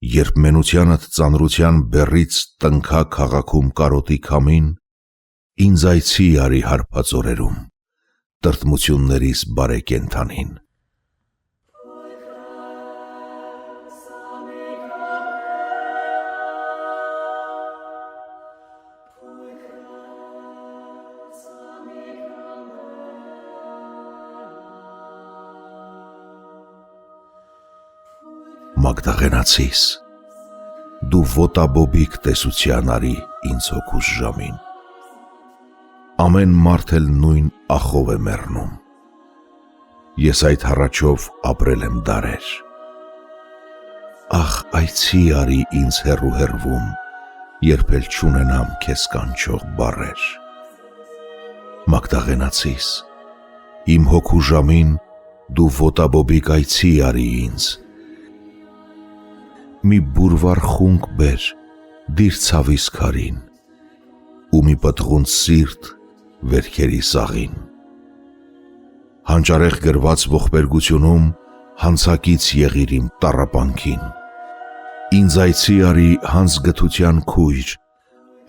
երբ մենությանդ ծանրության բեռից տնքա քաղաքում կարոտի քամին, ինձ այցի արի հարբած օրերում, տրտմություններիս բարեկենդանին։ Մագդաղենացիս, դու ոտաբոբիկ տեսության արի ինձ հոգուս ժամին, ամեն մարդ էլ նույն ախով է մեռնում, ես այդ հառաչով ապրել եմ դարեր, ախ այցի արի ինձ հեռու հեռվում, երբ էլ չունենամ քեզ կանչող բառեր, Մագդաղենացիս, իմ հոգու ժամին դու ոտաբոբիկ այցի արի ինձ, մի բուրվար խունկ բեր, դիր ցավիս քարին, ու մի պտղունց սիրտ վերքերի սաղին, հանճարեղ գրված ողբերգությունում հանցակից եղիր իմ տառապանքին, ինձ այցի արի հանց գթության քույր,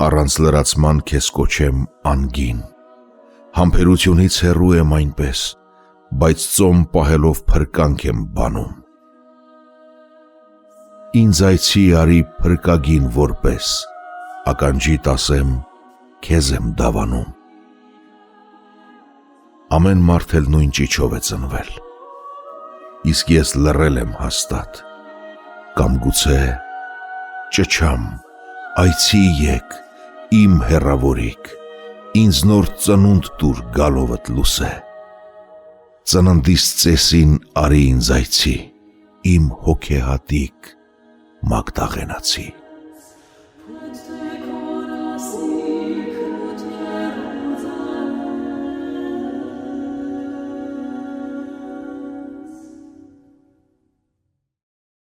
առանց լրացման քեզ կոչեմ անգին, համբերությունից հեռու եմ այնպես, բայց ծոմ պահելով փրկանք եմ բանում, ինձ այցի արի փրկագին որպես, ականջիդ ասեմ, քեզ եմ դավանում, ամեն մարդ էլ նույն ճիչով է ծնվել, իսկ ես լռել եմ հաստատ, կամ գուցե ճչամ, այցի եկ, իմ հեռավորիկ, ինձ նոր ծնունդ տուր գալովդ լուսե, ծննդիս ծեսին արի ինձ այցի, իմ հոգեհատիկ Մագդաղենացի։